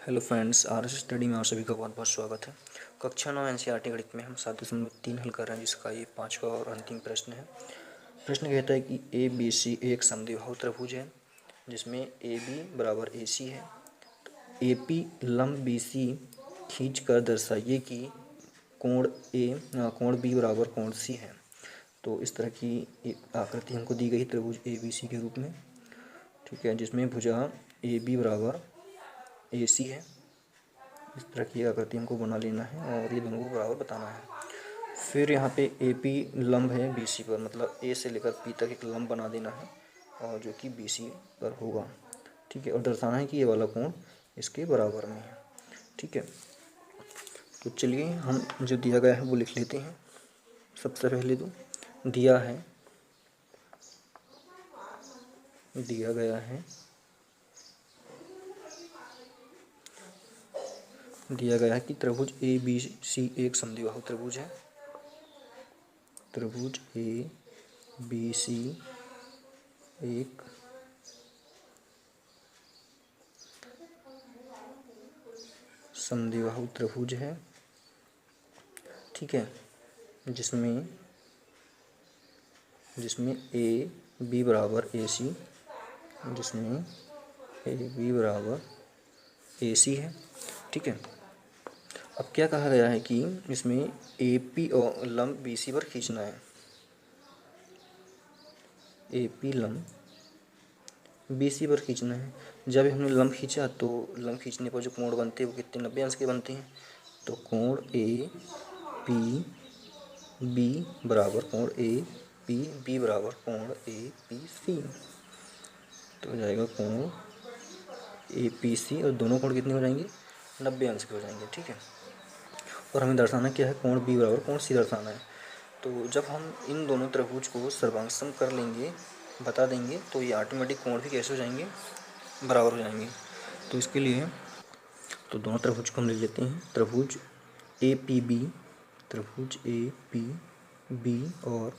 Hello friends, RS study में आप सभी का बहुत बहुत स्वागत है। कक्षा 9 एनसीईआरटी गणित में हम 7.3 हल कर रहे हैं, जिसका ये 5वां और अंतिम प्रश्न है। प्रश्न कहता है कि ए बी सी एक समद्विबाहु त्रिभुज है जिसमें ए बी बराबर ए सी है। ए पी लंब बी सी खींच कर दर्शाइए कि कोण बी बराबर कोण सी है। तो इस तरह की एक आकृति हमको दी गई त्रिभुज ए बी सी के रूप में, ठीक है, जिसमें भुजा ए बी बराबर ए सी है। इस तरह की आकृति हमको बना लेना है और ये दोनों को बराबर बताना है। फिर यहाँ पे ए पी लंब है बी सी पर, मतलब ए से लेकर पी तक एक लंब बना देना है और जो कि बी सी पर होगा, ठीक है। और दर्शाना है कि ये वाला कोण इसके बराबर में है, ठीक है। तो चलिए हम जो दिया गया है वो लिख लेते हैं। सबसे पहले तो दिया गया है कि त्रिभुज ए बी सी एक समद्विबाहु त्रिभुज है। त्रिभुज ए बी सी एक समद्विबाहु त्रिभुज है, ठीक है, जिसमें ए बी बराबर ए सी है, ठीक है। अब क्या कहा गया है कि इसमें ए पी और लंब बी सी पर खींचना है। ए पी लंब बी सी पर खींचना है। जब हमने लंब खींचा तो लंब खींचने पर जो कोण बनते हैं वो कितने 90 अंश के बनते हैं। तो कोण ए पी बी बराबर कोण ए पी बी बराबर कोण ए पी सी। तो हो जाएगा कोण ए पी सी और दोनों कोण कितने हो जाएंगे, 90 अंश के हो जाएंगे, ठीक है। और हमें दर्शाना क्या है, कोण बी बराबर कोण सी दर्शाना है। तो जब हम इन दोनों त्रिभुज को सर्वांग कर लेंगे, बता देंगे, तो ये ऑटोमेटिक कोण भी कैसे हो जाएंगे, बराबर हो जाएंगे। तो इसके लिए तो दोनों त्रिभुज को हम ले लेते हैं। त्रिभुज ए पी बी और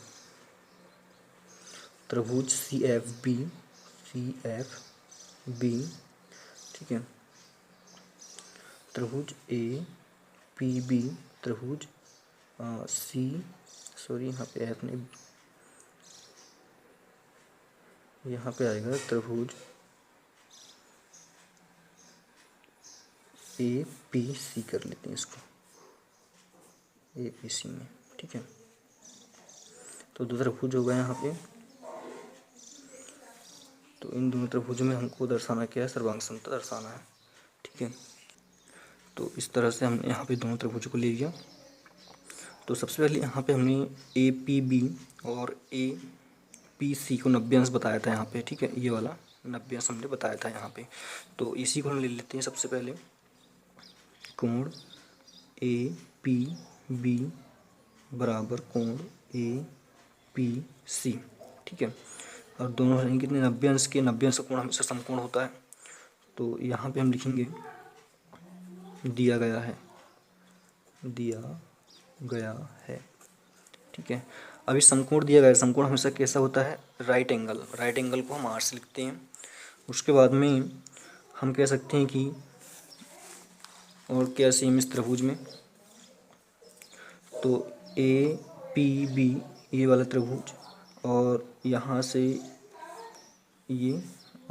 त्रिभुज सी एफ बी, ठीक है। त्रिभुज ए पी बी, त्रिभुज यहाँ पे एफ नहीं, यहाँ पे आएगा त्रिभुज ए पी सी कर लेते हैं इसको, ए पी सी में, ठीक है। तो दो त्रिभुज हो गए यहाँ पे। तो इन दोनों त्रिभुजों में हमको दर्शाना क्या है, सर्वांग समता दर्शाना है, ठीक है। तो इस तरह से हमने यहाँ पे दोनों त्रिभुजों को ले लिया। तो सबसे पहले यहाँ पे हमने ए पी बी और ए पी सी को 90 अंश बताया था यहाँ पे, ठीक है। ये वाला 90 अंश हमने बताया था यहाँ पे। तो इसी को हम ले लेते हैं सबसे पहले। कोण ए पी बी बराबर कोण ए पी सी, ठीक है। और दोनों रहेंगे कितने, 90 अंश के। 90 अंश का कोण हमेशा समकोण होता है। तो यहाँ पे हम लिखेंगे दिया गया है, ठीक है। अभी समकोण दिया गया है। समकोण हमेशा कैसा होता है, राइट एंगल को हम आर से लिखते हैं। उसके बाद में हम कह सकते हैं कि और क्या सेम इस त्रिभुज में, तो ए पी बी ये वाला त्रिभुज और यहाँ से ये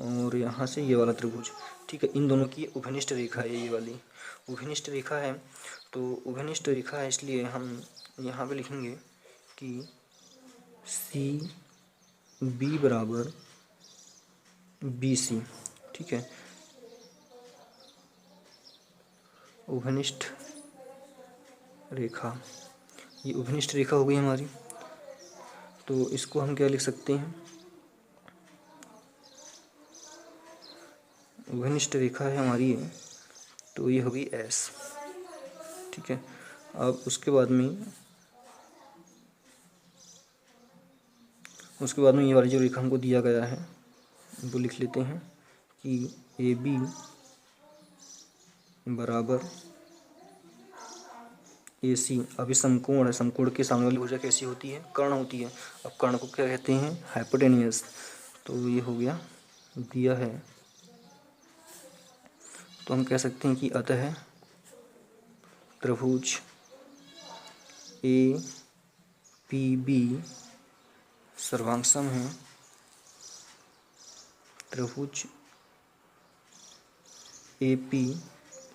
और यहाँ से ये वाला त्रिभुज, ठीक है। इन दोनों की उभयनिष्ठ रेखा है, ये वाली उभयनिष्ठ रेखा है। तो उभयनिष्ठ रेखा है, इसलिए हम यहाँ पे लिखेंगे कि सी बी बराबर बी सी, ठीक है। उभयनिष्ठ रेखा, ये उभयनिष्ठ रेखा हो गई हमारी। तो इसको हम क्या लिख सकते हैं, उभयनिष्ठ रेखा है हमारी है, तो ये होगी एस, ठीक है। अब उसके बाद में ये वाली जो रेखा हमको दिया गया है वो लिख लेते हैं कि ए बी बराबर ए सी। अभी समकोण है, समकोण के सामने वाली भुजा कैसी होती है, कर्ण होती है। अब कर्ण को क्या कहते हैं, हाइपोटेनियस। तो ये हो गया दिया है, तो तो हम कह सकते हैं कि अतः त्रिभुज ए पी बी सर्वांगसम है त्रिभुज ए पी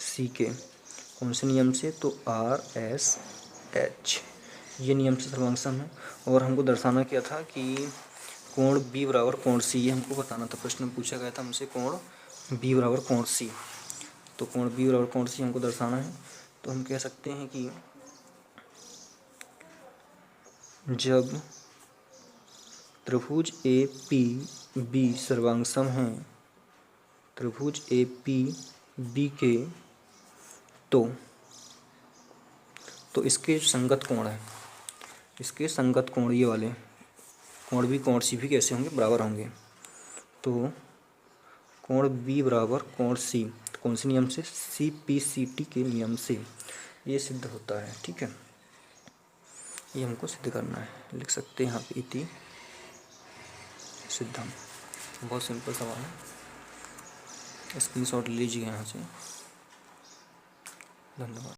सी के। कौन से नियम से? तो आर एस एच, ये नियम से सर्वांगसम है। और हमको दर्शाना क्या था कि कोण बी बराबर कोण सी, ये हमको बताना था। प्रश्न में पूछा गया था हमसे कोण बी बराबर कोण सी, तो कोण बी बराबर कोण सी हमको दर्शाना है। तो हम कह सकते हैं कि जब त्रिभुज ए पी बी सर्वांगसम है त्रिभुज ए पी बी के, तो इसके संगत कोण है, इसके संगत कोण ये वाले कोण बी कोण सी भी कैसे होंगे? बराबर होंगे। तो कोण बी बराबर कोण सी, कौन से नियम से? सी पी सी टी के नियम से ये सिद्ध होता है। ठीक है, ये हमको सिद्ध करना है। लिख सकते हैं यहाँ पे इति सिद्धम। बहुत सिंपल सवाल है, स्क्रीनशॉट लीजिए यहाँ से। धन्यवाद।